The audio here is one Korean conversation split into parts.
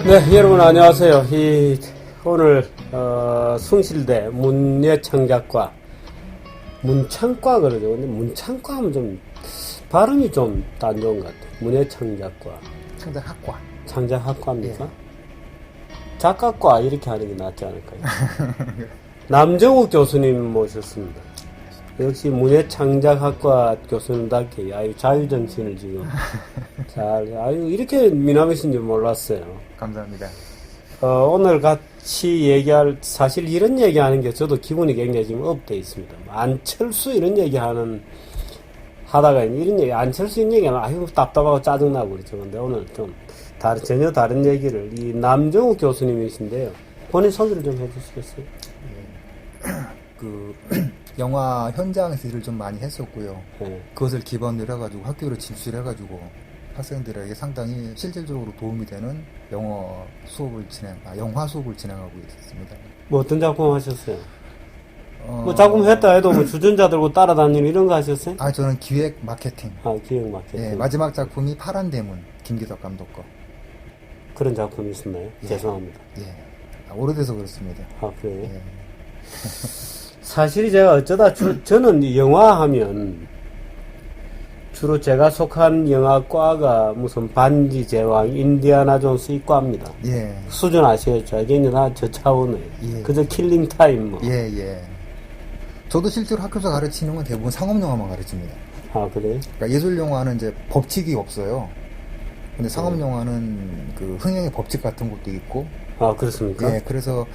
네, 여러분 안녕하세요. 오늘 숭실대 문예창작과 문창과 그러죠. 근데 문창과 하면 좀 발음이 좀 안 좋은 것 같아요. 문예창작과 창작학과. 창작학과입니까? 작가과 이렇게 하는 게 낫지 않을까요? 남정욱 교수님 모셨습니다. 역시 문예창작학과 교수님답게 아유 자유정신을 지금 아유 이렇게 미남이신 줄 몰랐어요. 감사합니다. 오늘 같이 얘기할 사실 이런 얘기하는 게 저도 기분이 굉장히 지금 업돼 있습니다. 안철수 이런 얘기하다가 이런 얘기 안철수 이런 얘기하면 아유 답답하고 짜증나고 그렇죠. 근데 오늘 좀 전혀 다른 얘기를 이 남정욱 교수님이신데요. 본인 소개를 좀 해주시겠어요? 영화 현장에서 일을 좀 많이 했었고요. 네. 그것을 기반으로 해가지고 학교로 진출해가지고 학생들에게 상당히 실질적으로 도움이 되는 영화 수업을 진행하고 있습니다. 뭐 어떤 작품 하셨어요? 뭐 작품 했다 해도 뭐 주전자 들고 따라다니는 이런 거 하셨어요? 저는 기획 마케팅. 기획 마케팅. 예, 마지막 작품이 파란 대문, 김기덕 감독 거. 그런 작품이 있었나요? 예. 죄송합니다. 예. 오래돼서 그렇습니다. 그래요? 예. 사실 제가 어쩌다 저는 영화 하면 주로 제가 속한 영화과가 무슨 반지 제왕, 인디아나 존스 이과입니다. 예. 수준 아시겠죠? 이게 다 저 차원이에요. 예. 그저 킬링 타임 뭐. 예. 저도 실제로 학교에서 가르치는 건 대부분 상업영화만 가르칩니다. 그래요? 그러니까 예술영화는 이제 법칙이 없어요. 근데 상업영화는 그 흥행의 법칙 같은 것도 있고. 그렇습니까? 예, 그래서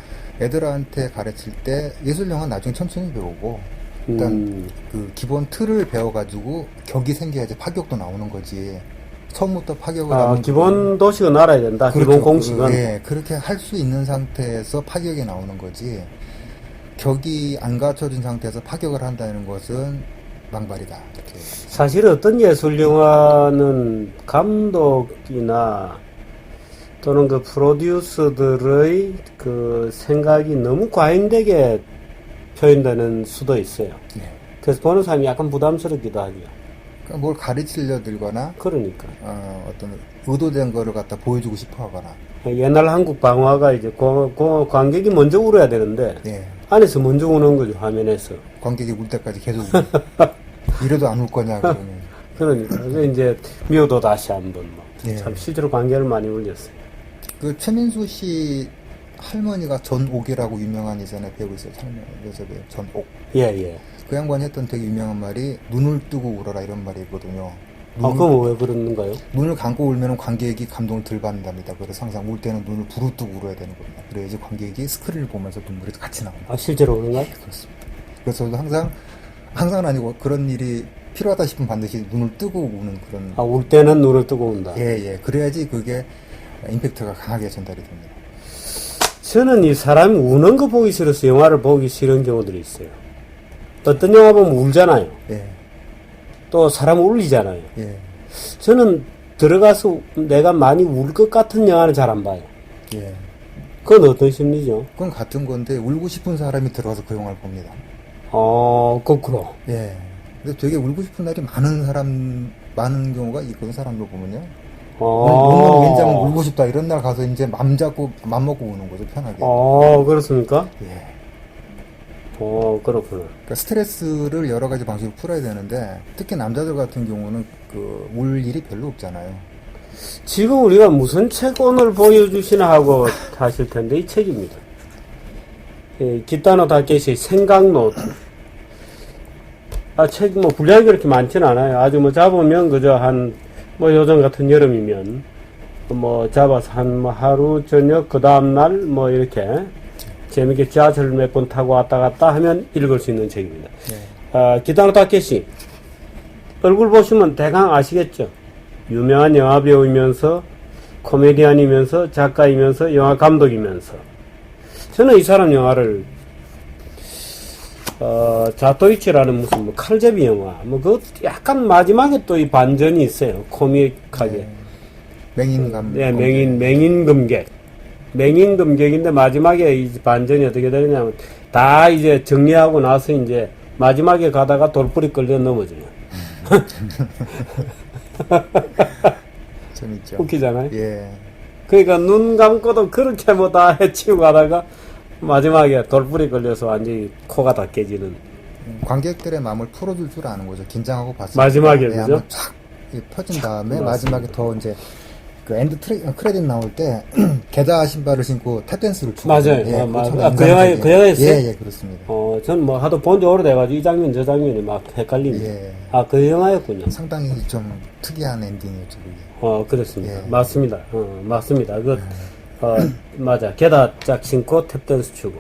애들한테 가르칠 때 예술영화는 나중에 천천히 배우고, 일단 그 기본 틀을 배워가지고 격이 생겨야지 파격도 나오는 거지. 처음부터 파격을 하면. 기본 도식은 알아야 된다. 그렇죠. 기본 공식은. 예, 그렇게 할 수 있는 상태에서 파격이 나오는 거지. 격이 안 갖춰진 상태에서 파격을 한다는 것은 망발이다. 이렇게. 사실 어떤 예술 영화는 감독이나 또는 그 프로듀서들의 그 생각이 너무 과잉되게 표현되는 수도 있어요. 네. 그래서 보는 사람이 약간 부담스럽기도 하죠. 그러니까 뭘 가르치려 들거나, 그러니까. 어떤 의도된 거를 갖다 보여주고 싶어 하거나. 옛날 한국 방화가 이제 관객이 먼저 울어야 되는데 예. 안에서 먼저 우는 거죠, 화면에서. 관객이 울 때까지 계속 이래도 안 울 거냐 그러면. 그러니까 그래서 이제 미워도 다시 한번 뭐. 예. 참 실제로 관객을 많이 울렸어요. 그 최민수 씨 할머니가 전옥이라고 유명한 예전에 배우 있어요. 여자 배우 전옥. 예. 그 양반이 했던 되게 유명한 말이 눈을 뜨고 울어라 이런 말이 있거든요. 그럼 왜 그러는가요? 눈을 감고 울면 관객이 감동을 덜 받는답니다. 그래서 항상 울 때는 눈을 부릅뜨고 울어야 되는 겁니다. 그래야지 관객이 스크린을 보면서 눈물이 같이 나옵니다. 실제로 그런가요? 그렇습니다. 그래서 저도 항상은 아니고 그런 일이 필요하다 싶으면 반드시 눈을 뜨고 우는 그런. 울 때는 눈을 뜨고 운다. 예. 그래야지 그게 임팩트가 강하게 전달이 됩니다. 저는 이 사람이 우는 거 보기 싫어서 영화를 보기 싫은 경우들이 있어요. 어떤 영화 보면 울잖아요. 예. 또 사람 울리잖아요. 예. 저는 들어가서 내가 많이 울 것 같은 영화는 잘 안 봐요. 예. 그건 어떤 심리죠? 그건 같은 건데 울고 싶은 사람이 들어가서 그 영화를 봅니다. 거꾸로. 예. 근데 되게 울고 싶은 날이 많은 경우가 있거든, 사람들 보면요. 오늘 왠지 울고 싶다 이런 날 가서 이제 맘 먹고 우는 거죠, 편하게. 그렇습니까? 예. 그렇구나. 그러니까 스트레스를 여러 가지 방식으로 풀어야 되는데 특히 남자들 같은 경우는 울 일이 별로 없잖아요. 지금 우리가 무슨 책 오늘 보여주시나 하고 하실 텐데 이 책입니다. 기타노 다케시의 생각노트. 책 분량이 그렇게 많지는 않아요. 아주 잡으면 그저 요즘 같은 여름이면 잡아서 하루 저녁 그 다음날 이렇게 재밌게 지하철 몇 번 타고 왔다 갔다 하면 읽을 수 있는 책입니다. 네. 기타노 다케시 얼굴 보시면 대강 아시겠죠? 유명한 영화 배우이면서 코미디언이면서 작가이면서 영화 감독이면서 저는 이 사람 영화를 자토이치라는 무슨 칼제비 영화 그 약간 마지막에 또 이 반전이 있어요. 코믹하게. 맹인금객인데 마지막에 이 반전이 어떻게 되느냐면 다 이제 정리하고 나서 이제 마지막에 가다가 돌뿌리 끌려 넘어져요. 재밌죠. 웃기잖아요. 예. 그러니까 눈 감고도 그렇게 뭐 다 해치우고 하다가 마지막에 돌불이 걸려서 완전히 코가 다 깨지는. 관객들의 마음을 풀어줄 줄 아는 거죠. 긴장하고 봤을 마지막에, 때. 그죠? 한번 쫙 펴진 다음에 맞습니다. 마지막에 더 이제 그 크레딧 나올 때 게다 신발을 신고 탭댄스를 추고. 맞아요. 예, 맞아요. 그거 참 그 영화에, 인상적이에요. 그 영화였어요? 예, 예, 그렇습니다. 전 뭐 하도 본 지 오래돼가지고 이 장면, 저 장면이 막 헷갈리네. 예. 그 영화였군요. 상당히 좀 특이한 엔딩이었죠, 그게. 그렇습니다. 예. 맞습니다. 맞습니다. 맞아. 게다 짝 신고 탭댄스 추고.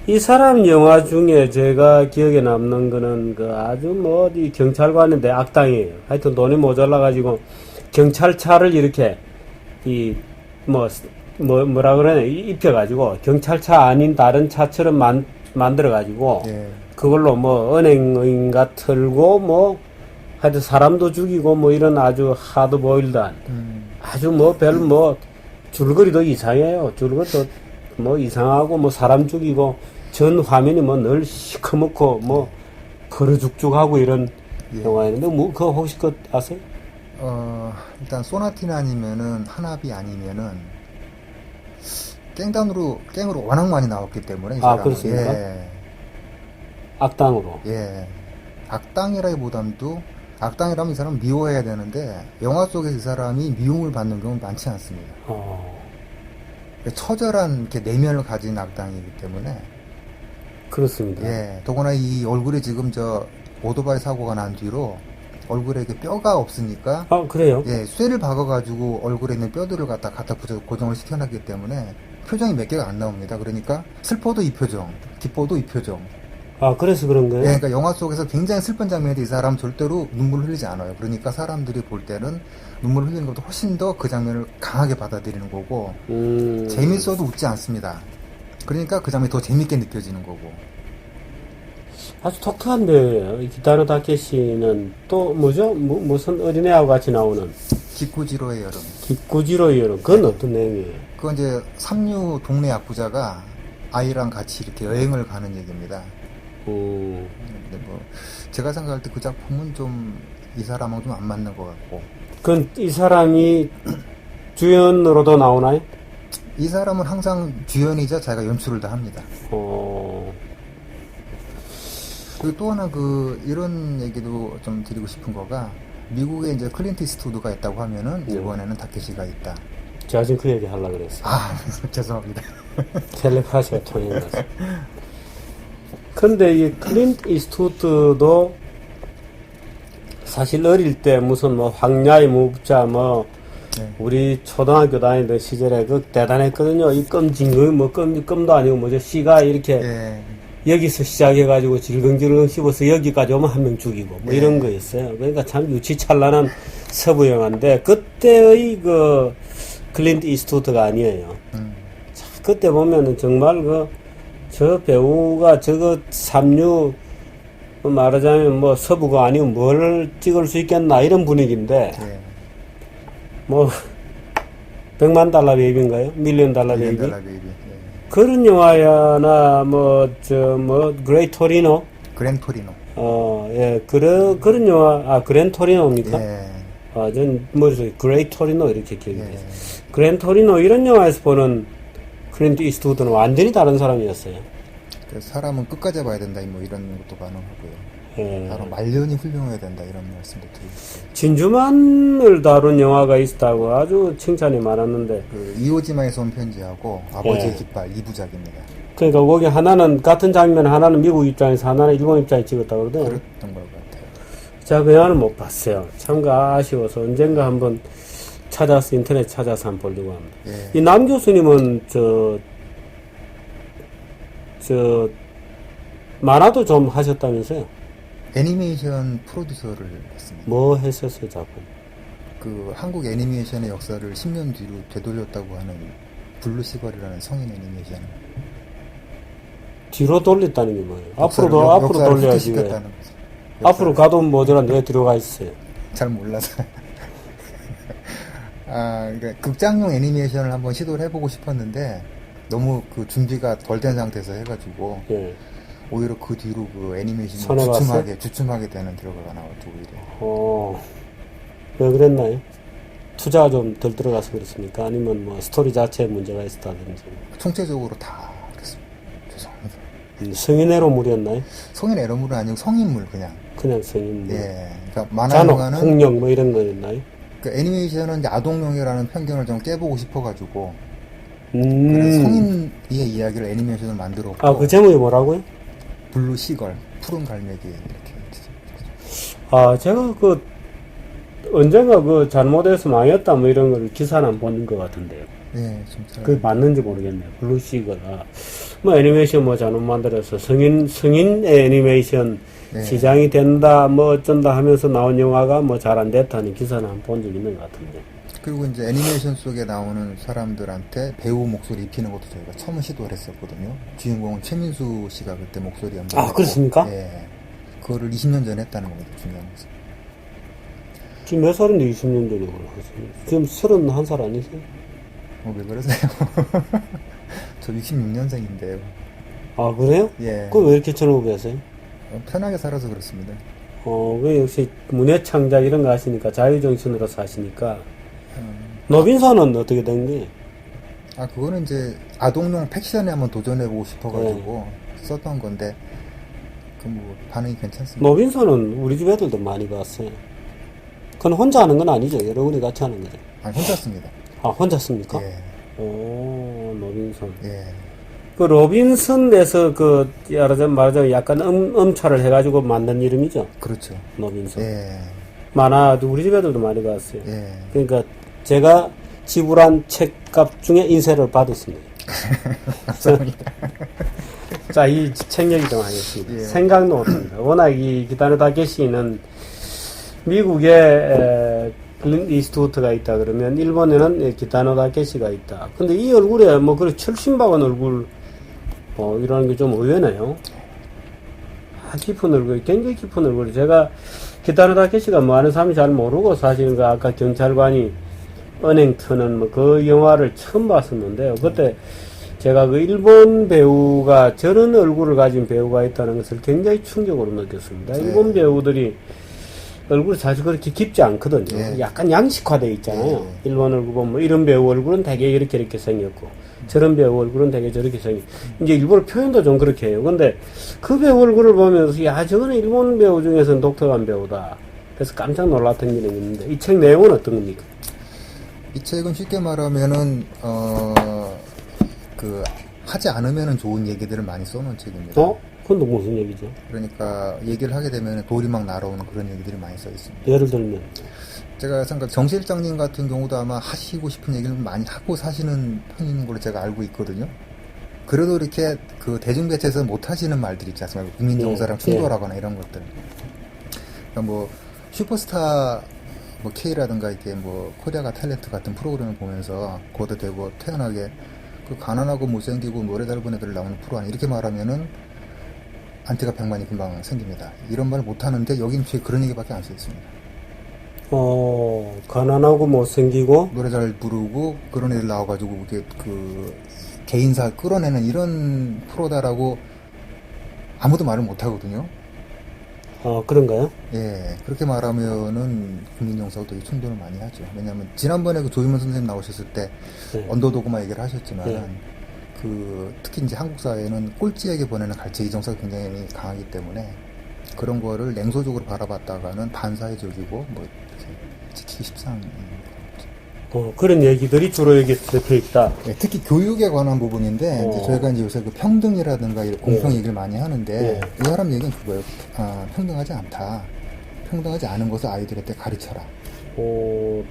이 사람 영화 중에 제가 기억에 남는 거는 아주 뭐 어디 경찰관인데 악당이에요. 하여튼 돈이 모자라가지고 경찰차를 이렇게 뭐라 그러냐 입혀가지고 경찰차 아닌 다른 차처럼 만들어가지고 예. 그걸로 뭐 은행인가 털고 뭐 하여튼 사람도 죽이고 뭐 이런 아주 하드보일드한 아주 줄거리도 이상해요. 줄거리도 뭐 이상하고 뭐 사람 죽이고 전 화면이 뭐 늘 시커멓고 뭐 버르죽죽하고 이런 예. 영화였는데 뭐 그거 혹시 아세요? 일단 소나티나 아니면은 하나비 아니면은 깽으로 워낙 많이 나왔기 때문에 이 사람은. 그렇습니까? 예. 악당으로. 예. 악당이라기보담도 악당이라면 이 사람은 미워해야 되는데 영화 속에서 이 사람이 미움을 받는 경우는 많지 않습니다. 처절한 이렇게 내면을 가진 악당이기 때문에. 그렇습니다. 예. 더구나 이 얼굴에 지금 오토바이 사고가 난 뒤로 얼굴에 이렇게 뼈가 없으니까 그래요? 예, 쇠를 박아가지고 얼굴에 있는 뼈들을 갖다 붙여서 고정을 시켜놨기 때문에 표정이 몇 개가 안 나옵니다. 그러니까 슬퍼도 이 표정, 기뻐도 이 표정. 그래서 그런 거예요? 예, 그러니까 영화 속에서 굉장히 슬픈 장면인데 이 사람 절대로 눈물 흘리지 않아요. 그러니까 사람들이 볼 때는 눈물 흘리는 것보다 훨씬 더 그 장면을 강하게 받아들이는 거고 재밌어도 웃지 않습니다. 그러니까 그 장면이 더 재밌게 느껴지는 거고. 아주 독특한 배우예요. 이 기타로 다케시는 또 뭐죠? 무슨 어린애하고 같이 나오는 기쿠지로의 여름. 기쿠지로의 여름. 그건 어떤 내용이에요? 그건 이제 삼류 동네 야쿠자가 아이랑 같이 이렇게 여행을 가는 얘기입니다. 근데 뭐 제가 생각할 때 그 작품은 좀 이 사람하고 좀 안 맞는 것 같고. 그건 이 사람이 주연으로도 나오나요? 이 사람은 항상 주연이자 자기가 연출을 다 합니다. 그리고 또 하나 이런 얘기도 좀 드리고 싶은 거가 미국에 이제 클린트 이스트우드가 있다고 하면은 일본에는 다케시가 있다. 제가 지금 그 얘기 하려고 그랬어요. 죄송합니다. 텔레파시가 통해서. 근데 이 클린트 이스트우드도 사실 어릴 때 무슨 뭐 황야의 무법자 네. 우리 초등학교 다니던 시절에 대단했거든요. 이 껌도 아니고 뭐죠? 씨가 이렇게 예. 여기서 시작해가지고 질겅질겅 씹어서 여기까지 오면 한 명 죽이고 뭐 이런 거였어요. 그러니까 참 유치찬란한 서부 영화인데 그때의 클린트 이스트우드가 아니에요. 자, 그때 보면은 정말 저 배우가 삼류 말하자면 뭐 서부가 아니고 뭘 찍을 수 있겠나 이런 분위기인데 예. 뭐 $100만 베이비인가요? $1,000,000 베이비? 달라 베이비. 예. 그런 영화야나 그레이 토리노? 그랜 토리노. 그런 영화, 그랜 토리노입니까? 예. 전 머릿속에 그레이 토리노 이렇게 기억이 예. 돼요. 그랜 토리노 이런 영화에서 보는 클린트 이스트우드는 완전히 다른 사람이었어요. 사람은 끝까지 봐야 된다, 뭐 이런 것도 가능하고요. 예. 바로 말년이 훌륭해야 된다, 이런 말씀도 드리고 싶어요. 진주만을 다룬 영화가 있다고 아주 칭찬이 많았는데, 이오지마에서 온 편지하고 아버지의 예. 깃발 2부작입니다. 그러니까 거기 하나는 같은 장면 하나는 미국 입장에서 하나는 일본 입장에 찍었다고 그러더라고요. 그랬던 것 같아요. 제가 그 영화는 못 봤어요. 참 아쉬워서 언젠가 한번 인터넷 찾아서 한번 보려고 합니다. 예. 이 남 교수님은 만화도 좀 하셨다면서요? 애니메이션 프로듀서를 했습니다. 뭐 했었어요, 작품? 한국 애니메이션의 역사를 10년 뒤로 되돌렸다고 하는 블루시걸이라는 성인 애니메이션. 뒤로 돌렸다는 게 뭐예요? 앞으로 역사를 돌려야지. 왜? 후퇴시켰다는 거죠. 앞으로 가도 모자란 왜 들어가 있어요? 잘 몰라서. 그러니까 극장용 애니메이션을 한번 시도를 해보고 싶었는데 너무 준비가 덜 된 상태에서 해가지고 예. 오히려 그 뒤로 애니메이션이 손해봤어요? 주춤하게 되는 결과가 나왔죠, 오히려. 왜 그랬나요? 투자가 좀 덜 들어가서 그렇습니까? 아니면 뭐 스토리 자체에 문제가 있었다든지. 총체적으로 다 그렇습니다. 죄송합니다. 성인애로 물이었나요? 성인 에러물은 아니고 성인물 그냥. 그냥 성인물. 예. 그러니까 만화 잔혹, 영화는 폭력 뭐 이런 거였나요? 그 애니메이션은 이제 아동용이라는 편견을 좀 깨보고 싶어가지고 그래서 음. 성인의 이야기를 애니메이션을 만들었고 아, 그 제목이 뭐라고요? 블루 시걸 푸른 갈매기 이렇게 아, 제가 그 언젠가 그 잘못해서 망했다 뭐 이런 걸 기사는 안 본 것 같은데요. 예, 좀 잘. 그게 맞는지 모르겠네요. 블루시거나 뭐 애니메이션 뭐 잘못 만들어서 성인 애니메이션 네. 시장이 된다 뭐 어쩐다 하면서 나온 영화가 뭐 잘 안 됐다는 기사는 한 본 적 있는 것 같은데. 그리고 이제 애니메이션 속에 나오는 사람들한테 배우 목소리 입히는 것도 저희가 처음 시도를 했었거든요. 주인공은 최민수 씨가 그때 목소리 연기를 아, 했고, 그렇습니까? 예. 그거를 20년 전에 했다는 겁니다. 중요한 것은. 지금 몇 살인데 20년 전에 그걸 하세요? 지금 31살 아니세요? 왜 그러세요? 저 66년생인데요. 아, 그래요? 예. 그거 왜 이렇게 젊어 보세요? 편하게 살아서 그렇습니다. 그 역시 문예 창작 이런 거 하시니까 자유정신으로 사시니까. 노빈선은 어떻게 된 거예요? 아, 그거는 이제 아동용 팩션에 한번 도전해보고 싶어가지고 썼던 건데, 그 뭐 반응이 괜찮습니다. 노빈선은 우리 집 애들도 많이 봤어요. 그건 혼자 하는 건 아니죠. 여러분이 같이 하는 거죠. 아니, 혼자 씁니다. 아, 혼자 씁니까? 예. 오, 로빈son. 예. 그 로빈슨에서 그 말하자면 약간 음차를 해가지고 만든 이름이죠. 그렇죠. 로빈슨. 예. 만화 우리 집 애들도 많이 봤어요. 예. 그러니까 제가 지불한 책값 중에 인쇄를 받았습니다. 감사합니다. 자, 이 책 얘기 좀 하겠습니다. 예. 생각도 못합니다. 워낙 이 기타노 다케시는 미국에 클린트 이스트우드가 있다 그러면 일본에는 기타노 다케시가 있다. 근데 이 얼굴에 뭐 그렇게 철심박은 얼굴 이라는 게 좀 의외네요. 깊은 얼굴, 굉장히 깊은 얼굴. 제가 기타노 다케시가 뭐 하는 사람이 잘 모르고 사실은 그 아까 경찰관이 은행 트는 뭐 그 영화를 처음 봤었는데요. 그때 제가 그 일본 배우가 저런 얼굴을 가진 배우가 있다는 것을 굉장히 충격으로 느꼈습니다. 네. 일본 배우들이 얼굴이 사실 그렇게 깊지 않거든요. 네. 약간 양식화되어 있잖아요. 네. 일본 얼굴 보면 뭐 이런 배우 얼굴은 되게 이렇게 생겼고 저런 배우 얼굴은 되게 저렇게 생겼고 이제 일본 표현도 좀 그렇게 해요. 근데 그 배우 얼굴을 보면서 야 저거는 일본 배우 중에서는 독특한 배우다. 그래서 깜짝 놀랐던 게 있는데 이 책 내용은 어떤 겁니까? 이 책은 쉽게 말하면은 하지 않으면은 좋은 얘기들을 많이 써놓은 책입니다. 그건 또 무슨 얘기죠? 그러니까 얘기를 하게 되면 돌이 막 날아오는 그런 얘기들이 많이 써 있습니다. 예를 들면 제가 생각 정 실장님 같은 경우도 아마 하시고 싶은 얘기를 많이 하고 사시는 편인 걸로 제가 알고 있거든요. 그래도 이렇게 그 대중매체에서 못 하시는 말들 있지 않습니까? 국민 정서랑 충돌하거나 이런 것들. 그러니까 뭐 슈퍼스타 뭐 K라든가 이렇게 뭐 코리아가 탤런트 같은 프로그램을 보면서 거도 되고 태연하게 그 가난하고 못생기고 노래 잘 부르는 애들 나오는 프로 아니 이렇게 말하면은 안티가 100만이 금방 생깁니다. 이런 말 못하는데 여긴 뒤에 그런 얘기밖에 안 써 있습니다. 가난하고 못생기고 노래 잘 부르고 그런 애들 나와가지고 이게 그 개인사 끌어내는 이런 프로다라고 아무도 말을 못하거든요. 그런가요? 예, 그렇게 말하면은 국민 정서가 되게 충돌을 많이 하죠. 왜냐하면 지난번에 그 조윤문 선생님 나오셨을 때 네. 언더도그마 얘기를 하셨지만 네. 그 특히 이제 한국 사회는 꼴찌에게 보내는 갈채 이정서가 굉장히 강하기 때문에 그런 거를 냉소적으로 바라봤다가는 반사회적이고 뭐 이렇게 지키기 쉽상인 그런 얘기들이 주로 여기 적혀 있다. 네, 특히 교육에 관한 부분인데 이제 저희가 이제 요새 그 평등이라든가 이런 공평 얘기를 많이 하는데 이 사람 얘기는 그거예요. 평등하지 않다. 평등하지 않은 것을 아이들한테 가르쳐라.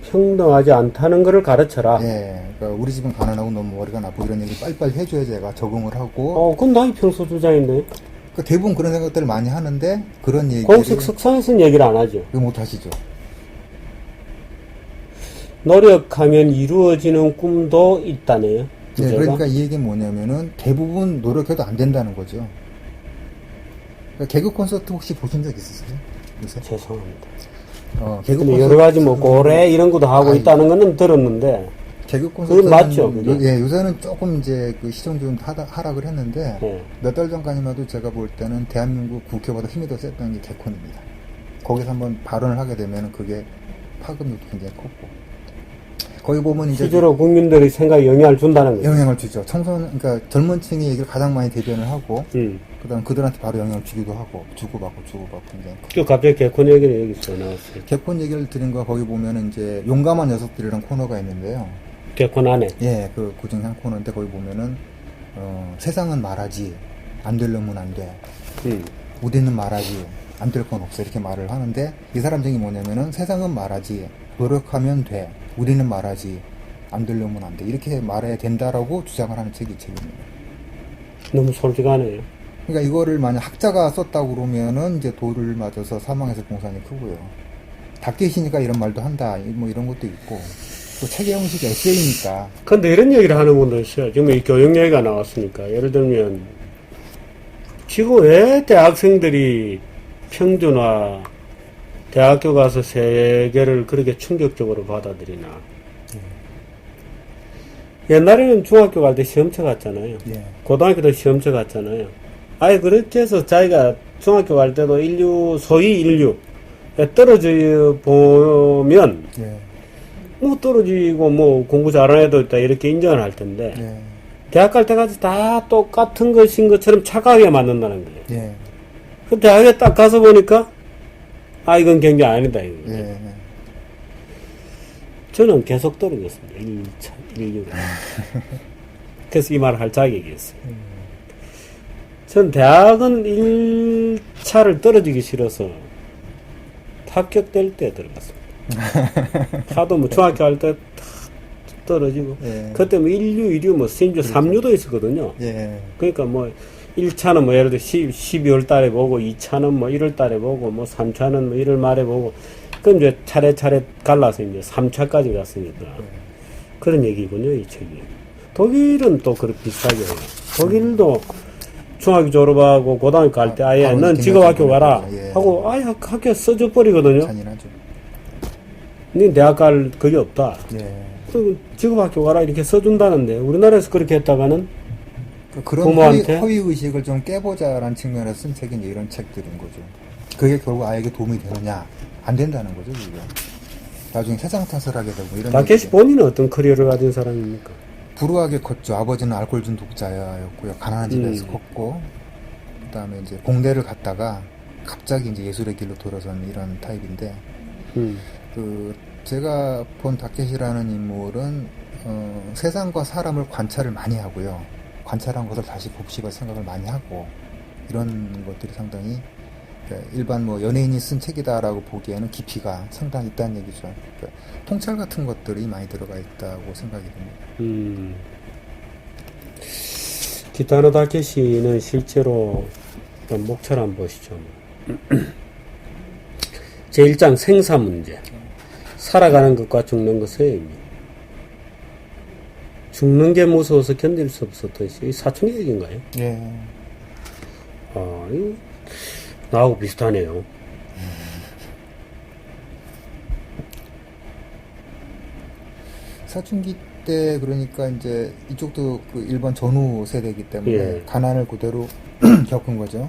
평등하지 않다는 것을 가르쳐라. 예, 그러니까 우리 집은 가난하고 너무 머리가 나쁘고 이런 얘기 빨리빨리 해줘야 제가 적응을 하고. 그건 나의 평소 주장인데. 그러니까 대부분 그런 생각들을 많이 하는데 그런 얘기. 공식 석상에서는 얘기를 안 하죠. 못 하시죠. 노력하면 이루어지는 꿈도 있다네요. 네, 그러니까 이 얘기는 뭐냐면은 대부분 노력해도 안 된다는 거죠. 그러니까 개그 콘서트 혹시 보신 적 있으세요? 요새? 죄송합니다. 개그 근데 콘서트. 여러 가지 뭐 고래 이런 것도 하고 있다는 거는 들었는데. 개그 콘서트. 그건 맞죠, 그게? 예, 요새는 조금 이제 그 시청 좀 하락을 했는데 몇 달 전까지만 해도 제가 볼 때는 대한민국 국회보다 힘이 더 셌던 게 개콘입니다. 거기서 한번 발언을 하게 되면은 그게 파급력도 굉장히 컸고. 거기 보면 이제 실제로 국민들의 생각에 영향을 준다는 거죠. 영향을 주죠. 청소년, 그러니까 젊은 층이 얘기를 가장 많이 대변을 하고, 그다음 그들한테 바로 영향을 주기도 하고, 주고받고 이제. 또 갑자기 개콘 얘기는 여기서 나왔어요. 개콘 얘기를 드린 거 거기 보면은 이제 용감한 녀석들이란 코너가 있는데요. 개콘 안에. 예, 그 고정한 코너인데 거기 보면은 세상은 말하지 안 되려면 안 돼. 우리는 말하지 안 될 건 없어 이렇게 말을 하는데 이 사람 중이 뭐냐면은 세상은 말하지 노력하면 돼. 우리는 말하지 안 되려면 안 돼. 이렇게 말해야 된다라고 주장을 하는 책이 이 책입니다. 너무 솔직하네요. 그러니까 이거를 만약 학자가 썼다고 그러면은 이제 돌을 맞아서 사망했을 공산이 크고요. 닥계시니까 이런 말도 한다. 뭐 이런 것도 있고 또 책의 형식이 에세이니까. 근데 이런 얘기를 하는 분도 있어요. 지금 이 교육 얘기가 나왔으니까 예를 들면 지금 왜 대학생들이 평준화 대학교 가서 세계를 그렇게 충격적으로 받아들이나. 옛날에는 중학교 갈 때 시험쳐 갔잖아요. 예. 고등학교도 시험쳐 갔잖아요. 아예 그렇게 해서 자기가 중학교 갈 때도 소위 인류에 떨어져 보면, 예. 뭐 떨어지고 뭐 공부 잘하는 애도 있다 이렇게 인정을 할 텐데, 예. 대학 갈 때까지 다 똑같은 것인 것처럼 착각에 맞는다는 거예요. 예. 그 대학에 딱 가서 보니까, 이건 경기 아니다, 이거. 예. 저는 계속 떨어졌습니다. 1차, 1류가. 그래서 이 말을 할 자격이 있어요. 전 대학은 1차를 떨어지기 싫어서 합격될 때 들어갔습니다. 하도 뭐 중학교 할 때 떨어지고. 예. 그때 뭐 1류, 2류, 뭐 심지어 3류도 있었거든요. 예. 그러니까 뭐 1차는 뭐 예를 들어 12월 달에 보고 2차는 뭐 1월 달에 보고 뭐 3차는 뭐 1월 말에 보고 그럼 이제 차례차례 갈라서 이제 3차까지 갔으니까 그런 얘기군요, 이 책이. 독일은 또 그렇게 비슷하게 해요. 독일도 중학교 졸업하고 고등학교 갈 때 아예 넌 직업학교 가라 예. 하고 아예 학교 써줘 버리거든요. 잔인하죠. 니 대학 갈 그게 없다. 예. 그 직업학교 가라 이렇게 써준다는데 우리나라에서 그렇게 했다가는 그런 부모한테? 허위 의식을 좀 깨보자라는 측면에서 쓴 책이 이제 이런 책들인 거죠. 그게 결국 아이에게 도움이 되느냐? 안 된다는 거죠, 그게. 나중에 세상 탓을 하게 되고 이런. 다케시 본인은 어떤 커리어를 가진 사람입니까? 불우하게 컸죠. 아버지는 알코올 중독자였고요. 가난한 집에서 컸고, 그 다음에 이제 공대를 갔다가 갑자기 이제 예술의 길로 돌아선 이런 타입인데, 제가 본 다케시라는 인물은, 세상과 사람을 관찰을 많이 하고요. 관찰한 것을 다시 곱씹어 생각을 많이 하고, 이런 것들이 상당히, 일반 뭐 연예인이 쓴 책이다라고 보기에는 깊이가 상당히 있다는 얘기죠. 그러니까 통찰 같은 것들이 많이 들어가 있다고 생각이 듭니다. 기타노 다케시는 실제로 목차를 한번 보시죠. 제1장 생사 문제. 살아가는 것과 죽는 것의 의미. 죽는 게 무서워서 견딜 수 없었던 시. 사춘기 얘기인가요? 예. 이거 나하고 비슷하네요. 사춘기 때 그러니까 이제 이쪽도 그 일본 전후 세대이기 때문에 예. 가난을 그대로 겪은 거죠.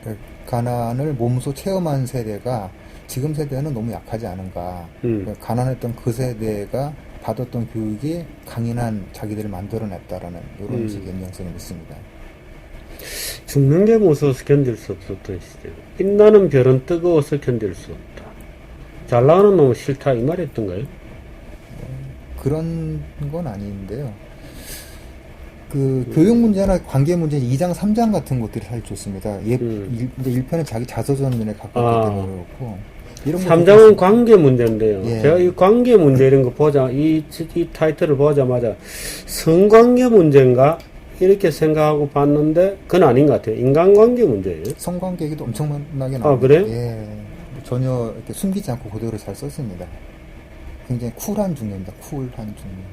그러니까 가난을 몸소 체험한 세대가 지금 세대는 너무 약하지 않은가. 그러니까 가난했던 그 세대가 받았던 교육이 강인한 자기들을 만들어냈다라는 이런 식의 연장성이 있습니다. 죽는 게 무서워서 견딜 수 없었던 시절. 빛나는 별은 뜨거워서 견딜 수 없다. 잘 나가는 놈은 싫다 이 말이었던가요? 그런 건 아닌데요. 교육 문제나 관계 문제 2장, 3장 같은 것들이 사실 좋습니다. 이제 1편은 자기 자서전면에 갖고 있기 때문에 그렇고. 이런 3장은 관계 문제인데요. 예. 제가 이 관계 문제 이런 거 이 타이틀을 보자마자 성관계 문제인가? 이렇게 생각하고 봤는데 그건 아닌 것 같아요. 인간관계 문제예요. 성관계 얘기도 엄청나게 아, 나옵니다. 그래요? 예. 전혀 이렇게 숨기지 않고 그대로 잘 썼습니다. 굉장히 쿨한 중년입니다. 쿨한 중년,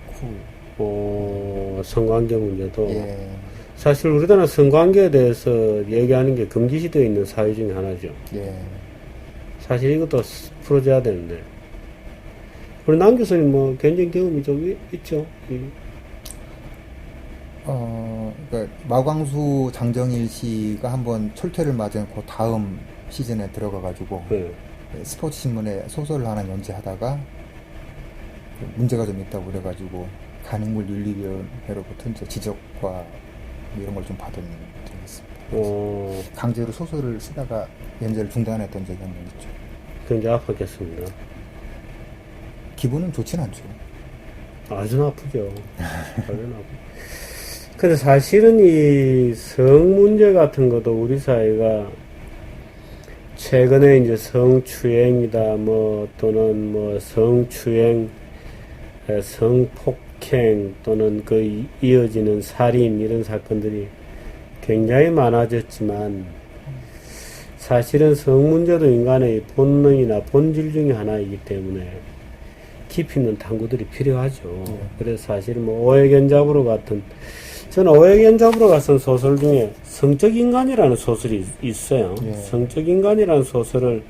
성관계 문제도. 예. 사실 우리나라 성관계에 대해서 얘기하는 게 금기시되어 있는 사회 중에 하나죠. 예. 사실 이것도 풀어줘야 되는데. 우리 남 교수님 뭐 견적 경험이 좀 있죠. 그러니까 마광수 장정일 씨가 한번 철퇴를 맞은 그 다음 시즌에 들어가가지고 네. 스포츠 신문에 소설을 하나 연재하다가 문제가 좀 있다고 그래가지고 간행물 윤리위원회로부터 이제 지적과 뭐 이런 걸 좀 받은 적이 있습니다. 강제로 소설을 쓰다가 연재를 중단했던 적이 한 번 있죠. 굉장히 아팠겠습니다. 기분은 좋진 않죠. 아주 나쁘죠. 아주 나쁘. 근데 사실은 이 성 문제 같은 것도 우리 사회가 최근에 이제 성추행이다, 뭐, 또는 뭐, 성추행, 성폭행, 또는 그 이어지는 살인, 이런 사건들이 굉장히 많아졌지만, 사실은 성 문제도 인간의 본능이나 본질 중에 하나이기 때문에 깊이 있는 탐구들이 필요하죠. 그래서 사실 뭐, 오해견잡으로 같은, 저는 오해견잡으로 쓴 소설 중에 성적 인간이라는 소설이 있어요. 예. 성적 인간이라는 소설을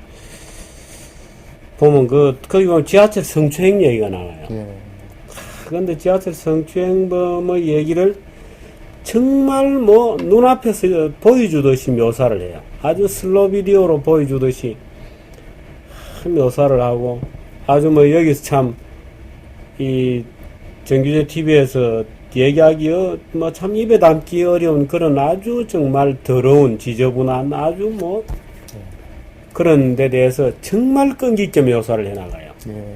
보면 거기 보면 지하철 성추행 얘기가 나와요. 예. 그런데 지하철 성추행범의 얘기를 정말 뭐 눈앞에서 보여주듯이 묘사를 해요. 아주 슬로 비디오로 보여주듯이 묘사를 하고 아주 뭐 여기서 참 이 정규제 TV에서 얘기하기 뭐 참 입에 담기 어려운 그런 아주 정말 더러운 지저분한 아주 뭐 그런 데 대해서 정말 끈기 있게 묘사를 해나가요. 예.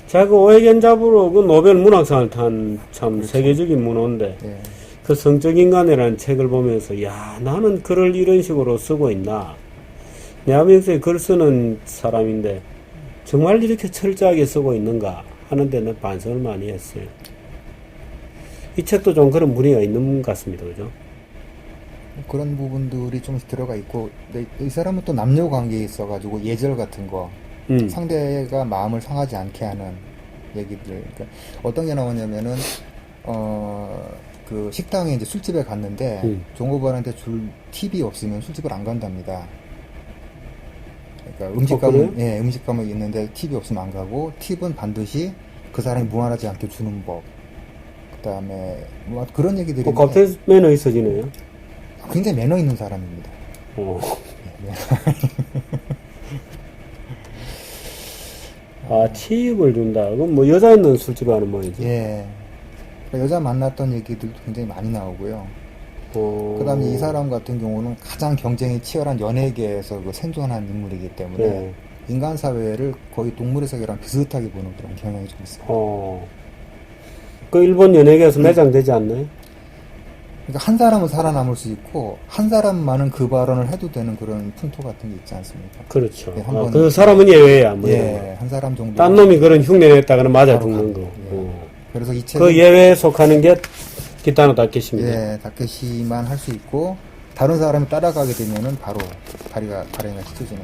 자, 그 오해견잡으로 그 노벨 문학상을 탄 참 세계적인 문호인데 예. 그 성적 인간이라는 책을 보면서 야, 나는 글을 이런 식으로 쓰고 있나? 내하면서 글 쓰는 사람인데 정말 이렇게 철저하게 쓰고 있는가 하는 데는 반성을 많이 했어요. 이 책도 좀 그런 무리가 있는 것 같습니다. 그죠? 그런 부분들이 좀씩 들어가 있고, 근데 이 사람은 또 남녀 관계에 있어가지고 예절 같은 거, 상대가 마음을 상하지 않게 하는 얘기들. 그러니까 어떤 게 나오냐면은, 그 식당에 이제 술집에 갔는데, 종업원한테 줄 팁이 없으면 술집을 안 간답니다. 그러니까 음식감은, 예, 음식감은 있는데 팁이 없으면 안 가고, 팁은 반드시 그 사람이 무한하지 않게 주는 법. 그 다음에, 뭐 그런 얘기들이. 갑자기 매너 있어지네요. 굉장히 매너 있는 사람입니다. 아, 팁을 준다. 그럼 뭐 여자 있는 술집에 하는 모양이지. 예. 그러니까 여자 만났던 얘기들도 굉장히 많이 나오고요. 그 다음에 이 사람 같은 경우는 가장 경쟁이 치열한 연예계에서 그 생존한 인물이기 때문에 네. 인간 사회를 거의 동물의 세계랑 비슷하게 보는 그런 경향이 좀 있어요. 그 일본 연예계에서 매장되지 않나요? 그러니까 한 사람은 살아남을 수 있고 한 사람만은 그 발언을 해도 되는 그런 풍토 같은 게 있지 않습니까? 그렇죠. 예, 한번 그 사람은 예외야. 뭐 이런 거. 예, 한 사람 정도. 딴 놈이 그런 흉내 냈다가는 맞아 바로 죽는 가고, 거. 예. 그래서 이 책은 그 예외에 속하는 게 기타노 다케시입니다. 예, 다케시만 할 수 있고 다른 사람이 따라가게 되면은 바로 다리가 찢어지는.